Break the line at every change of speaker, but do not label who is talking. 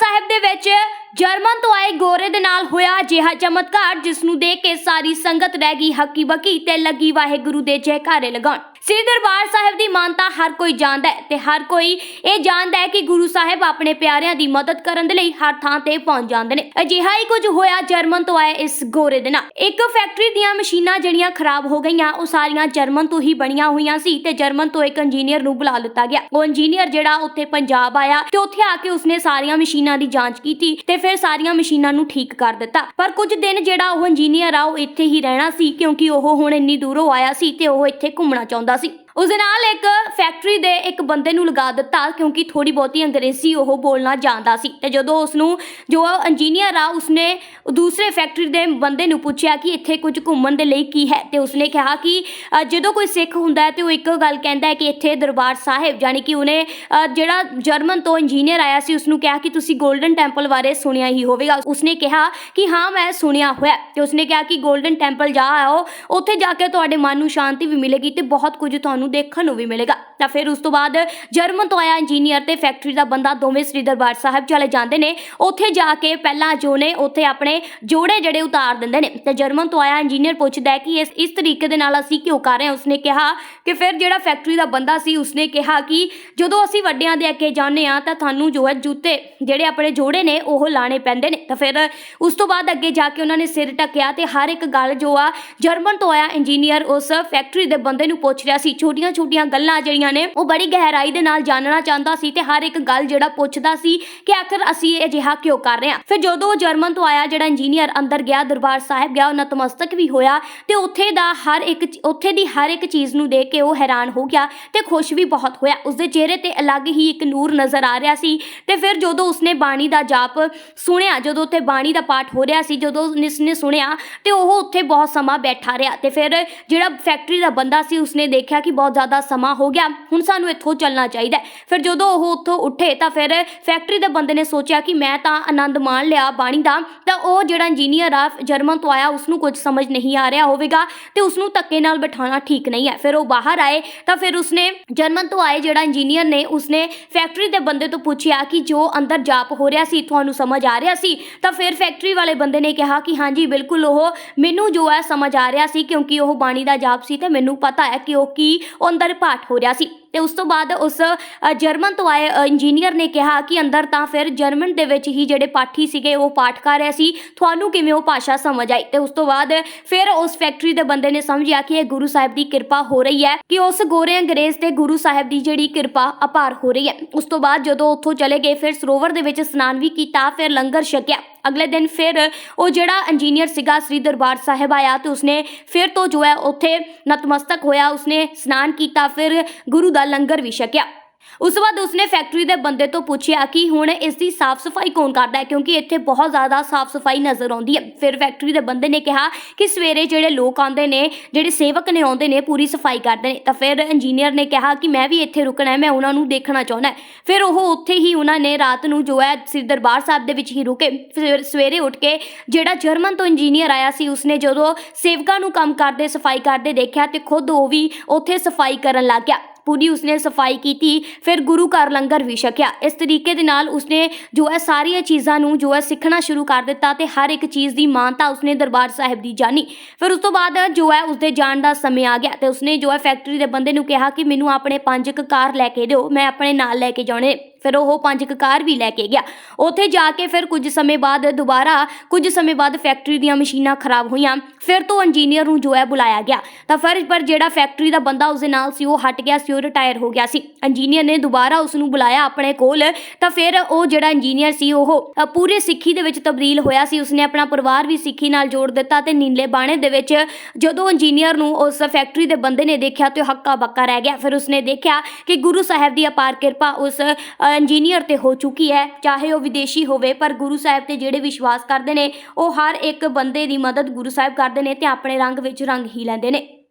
ਸਾਹਿਬ ਦੇ ਵਿੱਚ ਜਰਮਨ ਤੋਂ ਆਏ ਗੋਰੇ ਦੇ ਨਾਲ ਹੋਇਆ ਅਜਿਹਾ ਚਮਤਕਾਰ ਜਿਸ ਨੂੰ ਦੇਖ ਕੇ ਸਾਰੀ ਸੰਗਤ ਰਹਿ ਗਈ ਹੱਕੀ ਬੱਕੀ ਤੇ ਲੱਗੀ ਵਾਹਿਗੁਰੂ ਦੇ ਜੈਕਾਰੇ ਲਗਾਉਣ। ਸ੍ਰੀ ਦਰਬਾਰ ਸਾਹਿਬ ਦੀ ਮਾਨਤਾ ਹਰ ਕੋਈ ਜਾਣਦਾ ਹੈ ਤੇ ਹਰ ਕੋਈ ਇਹ ਜਾਣਦਾ ਹੈ ਕਿ ਗੁਰੂ ਸਾਹਿਬ ਆਪਣੇ ਪਿਆਰਿਆਂ ਦੀ ਮਦਦ ਕਰਨ ਦੇ ਲਈ ਹਰ ਥਾਂ ਤੇ ਪਹੁੰਚ ਜਾਂਦੇ ਨੇ। ਅਜਿਹਾ ਹੀ ਕੁਝ ਹੋਇਆ ਜਰਮਨ ਤੋਂ ਆਏ ਇਸ ਗੋਰੇ ਦੇ ਨਾਲ। ਇੱਕ ਫੈਕਟਰੀ ਦੀਆਂ ਮਸ਼ੀਨਾਂ ਜਿਹੜੀਆਂ ਖਰਾਬ ਹੋ ਗਈਆਂ ਉਹ ਸਾਰੀਆਂ ਜਰਮਨ ਤੋਂ ਹੀ ਬਣੀਆਂ ਹੋਈਆਂ ਸੀ ਤੇ ਜਰਮਨ ਤੋਂ ਇੱਕ ਇੰਜੀਨੀਅਰ ਨੂੰ ਬੁਲਾ ਲਿੱਤਾ ਗਿਆ। ਉਹ ਇੰਜੀਨੀਅਰ ਜਿਹੜਾ ਉੱਥੇ ਪੰਜਾਬ ਆਇਆ ਤੇ ਉੱਥੇ ਆ ਕੇ ਉਸਨੇ ਸਾਰੀਆਂ ਮਸ਼ੀਨਾਂ ਦੀ ਜਾਂਚ ਕੀਤੀ ਤੇ ਫਿਰ ਸਾਰੀਆਂ ਮਸ਼ੀਨਾਂ ਨੂੰ ਠੀਕ ਕਰ ਦਿੱਤਾ। ਪਰ ਕੁਝ ਦਿਨ ਜਿਹੜਾ ਉਹ ਇੰਜੀਨੀਅਰ ਆ ਉਹ ਇੱਥੇ ਹੀ ਰਹਿਣਾ ਸੀ ਕਿਉਂਕਿ ਉਹ ਹੁਣ ਇੰਨੀ ਦੂਰੋਂ ਆਇਆ ਸੀ ਤੇ ਉਹ ਇੱਥੇ ਘੁੰਮਣਾ ਚਾਹੁੰਦਾ ਸੀ। उसदे नाल एक फैक्ट्री दे एक बंदे नूं लगा दिता क्योंकि थोड़ी बहुती अंग्रेजी वो बोलना जानता सी। ते जदों उसनूं जो इंजीनियर आ उसने दूसरे फैक्ट्री दे बंदे नूं पुछया कि इत्थे कुछ घूमण दे लई की है ते उसने कहा कि जदों कोई सिख हुंदा है ते वो एक गल कहंदा है कि इत्थे दरबार साहिब यानी कि उन्हें जिहड़ा जर्मन तो इंजीनियर आया सी उसनूं कहा कि तुसीं गोल्डन टैंपल बारे सुनिया ही होवेगा। उसने कहा कि हाँ मैं सुनिया होया ते उसने कहा कि गोल्डन टैंपल जा आओ उत्थे जाके तुहाडे मन नूं शांति भी मिलेगी ते बहुत कुछ देखने को भी मिलेगा। तो फिर उस तो बाद जर्मन तो आया इंजीनियर ते फैक्ट्री का बंदा दोवें श्री दरबार साहिब चले जाते हैं। उत्थे जाके पहला जो ने उत्थे अपने जोड़े जड़े उतार देंगे ने। तो जर्मन तो आया इंजीनियर पूछता है कि इस तरीके दे नाल असीं क्यों कर रहे हैं। उसने कहा कि फिर जिहड़ा फैक्ट्री का बंदा सी उसने कहा कि जदों असीं वड्डियां दे अगे जाने आ तां तुहानूं जो है जूते जिहड़े अपने जोड़े ने ओह लाने पैंदे ने। तो फिर उस तो बाद अगे जाके उन्होंने सिर ढकिया ते हर एक गल जो आ जर्मन तो आया इंजीनियर उस फैक्ट्री के बंदे नूं पुछ रहा सी। छोटियां छोटियां गल्लां ਜਿਹੜੀਆਂ ਨੇ ਉਹ बड़ी गहराई ਦੇ ਨਾਲ जानना चाहता सी ते हर एक गल ਜਿਹੜਾ ਪੁੱਛਦਾ ਸੀ कि आखिर ਅਸੀਂ ਅਜਿਹਾ ਕਿਉਂ ਕਰ ਰਹੇ ਹਾਂ। ਫਿਰ ਜਦੋਂ ਜਰਮਨ ਤੋਂ ਆਇਆ ਜਿਹੜਾ ਇੰਜੀਨੀਅਰ ਅੰਦਰ ਗਿਆ ਦਰਬਾਰ ਸਾਹਿਬ ਗਿਆ ਉਹ ਨਤਮਸਤਕ ਵੀ ਹੋਇਆ ਤੇ ਉੱਥੇ ਦੀ ਹਰ ਇੱਕ ਚੀਜ਼ ਨੂੰ ਦੇਖ ਕੇ ਉਹ ਹੈਰਾਨ ਹੋ ਗਿਆ ਤੇ ਖੁਸ਼ ਵੀ ਬਹੁਤ ਹੋਇਆ। ਉਸਦੇ ਚਿਹਰੇ ਤੇ ਅਲੱਗ ਹੀ ਇੱਕ ਨੂਰ ਨਜ਼ਰ ਆ ਰਿਹਾ ਸੀ। ਤੇ ਫਿਰ ਜਦੋਂ ਉਸਨੇ ਬਾਣੀ ਦਾ ਜਾਪ ਸੁਣਿਆ ਜਦੋਂ ਉੱਥੇ ਬਾਣੀ ਦਾ ਪਾਠ ਹੋ ਰਿਹਾ ਸੀ ਜਦੋਂ ਉਸਨੇ ਸੁਣਿਆ ਤੇ ਉਹ ਉੱਥੇ ਬਹੁਤ ਸਮਾਂ ਬੈਠਾ ਰਿਹਾ। ਤੇ ਫਿਰ ਜਿਹੜਾ ਫੈਕਟਰੀ ਦਾ ਬੰਦਾ ਸੀ ਉਸਨੇ ਦੇਖਿਆ ਕਿ बहुत ज़्यादा समा हो गया हुण सानू इत्थों चलना चाहिए। फिर जो उत्थों उठे तो फिर फैक्ट्री के बंदे ने सोचा कि मैं तो आनंद मान लिया बाणी का तो वह जो इंजीनियर आ जर्मन तो आया उसनू कुछ समझ नहीं आ रहा होगा तो उसनू धक्के नाल बिठाना ठीक नहीं है। फिर वो बाहर आए तो फिर उसने जर्मन तो आए जो इंजीनियर ने उसने फैक्ट्री के बंदे तो पूछा कि जो अंदर जाप हो रहा सी तुहानू समझ आ रहा सी। तो फिर फैक्ट्री वाले बंदे ने कहा कि हाँ जी बिल्कुल वह मैनू जो है समझ आ रहा सी क्योंकि वह बाणी का जाप सी ते मैनू पता है कि वह की अंदर पाठ हो रहा सी। ਤੇ ਉਸ ਤੋਂ ਬਾਅਦ ਉਸ ਜਰਮਨ ਤੋਂ ਆਏ ਇੰਜੀਨੀਅਰ ਨੇ ਕਿਹਾ ਕਿ ਅੰਦਰ ਤਾਂ ਫਿਰ ਜਰਮਨ ਦੇ ਵਿੱਚ ਹੀ ਜਿਹੜੇ ਪਾਠੀ ਸੀਗੇ ਉਹ ਪਾਠ ਕਰ ਰਿਹਾ ਸੀ ਤੁਹਾਨੂੰ ਕਿਵੇਂ ਉਹ ਭਾਸ਼ਾ ਸਮਝ ਆਈ। ਤੇ ਉਸ ਤੋਂ ਬਾਅਦ ਫਿਰ ਉਸ ਫੈਕਟਰੀ ਦੇ ਬੰਦੇ ਨੇ ਸਮਝਿਆ ਕਿ ਇਹ ਗੁਰੂ ਸਾਹਿਬ ਦੀ ਕਿਰਪਾ ਹੋ ਰਹੀ ਹੈ ਕਿ ਉਸ ਗੋਰੇ ਅੰਗਰੇਜ਼ ਤੇ ਗੁਰੂ ਸਾਹਿਬ ਦੀ ਜਿਹੜੀ ਕਿਰਪਾ ਅਪਾਰ ਹੋ ਰਹੀ ਹੈ। ਉਸ ਤੋਂ ਬਾਅਦ ਜਦੋਂ ਉੱਥੋਂ ਚਲੇ ਗਏ ਫਿਰ ਸਰੋਵਰ ਦੇ ਵਿੱਚ ਇਸ਼ਨਾਨ ਵੀ ਕੀਤਾ ਫਿਰ ਲੰਗਰ ਛਕਿਆ। अगले दिन फिर वो जिहड़ा इंजीनियर सीगा श्री दरबार साहिब आया तो उसने फिर तो जो है उत्थे नतमस्तक होया उसने स्नान किया फिर गुरु दा लंगर भी छकिया। उस बाद उसने फैक्ट्री के बंदे तो पूछा कि हुण इसकी साफ सफाई कौन करता है क्योंकि इत्थे बहुत ज़्यादा साफ सफाई नज़र आती है। फिर फैक्ट्री के बंदे ने कहा कि सवेरे जोड़े लोग आते हैं जोड़े सेवक ने आते हैं पूरी सफाई करते हैं। तो फिर इंजीनियर ने कहा कि मैं भी इत्थे रुकना है मैं उन्होंने देखना चाहना है। फिर वो उत्थे ही उन्होंने रात को जो है श्री दरबार साहब के ही रुके। फिर सवेरे उठ के जोड़ा जर्मन तो इंजीनियर आया सी उसने जो सेवकों को काम करते सफाई करते देखा तो खुद वो भी उत्थे सफाई करन लग गया। पूरी उसने सफाई की फिर गुरु घर लंगर भी छकिया। इस तरीके दे नाल उसने जो है सारिया चीज़ों जो है सीखना शुरू कर दिता ते हर एक चीज़ की मानता उसने दरबार साहिब की जानी। फिर उस तो बाद जो है उसके जान का समय आ गया तो उसने जो है फैक्ट्री के बंदे नूं कहा कि मैनू अपने 5 कार लैके दिओ मैं अपने नाल लैके जाने। फिर वो 5 कार भी लैके गया। उत्थे जाके फिर कुछ समय बाद दोबारा कुछ समय बाद फैक्ट्री दी मशीनां खराब हुईयां फिर तो इंजीनियर नूं जो है बुलाया गया। तो फिर पर जिहड़ा फैक्ट्री का बंदा उसदे नाल सी वो हट गया सी वो रिटायर हो गया सी। इंजीनियर ने दोबारा उसनूं बुलाया अपने कोल तो फिर वो जिहड़ा इंजीनियर सी वो पूरे सिੱਖੀ ਦੇ ਵਿੱਚ तब्दील होया सी। उसने अपना परिवार भी सिੱਖੀ नाल जोड़ दिता ते नीले बाणे दे विच जदों इंजीनियर नूं उस फैक्ट्री के बंदे ने देखा तो हक्का बक्का रह गया। फिर उसने देखा कि गुरु साहिब की अपार किरपा उस इंजीनियर ते हो चुकी है चाहे वह विदेशी होवे पर गुरु साहिब ते जिहड़े विश्वास करते हैं वो हर एक बंदे की मदद गुरु साहिब करते हैं ते अपने रंग विच रंग ही लैंदे ने।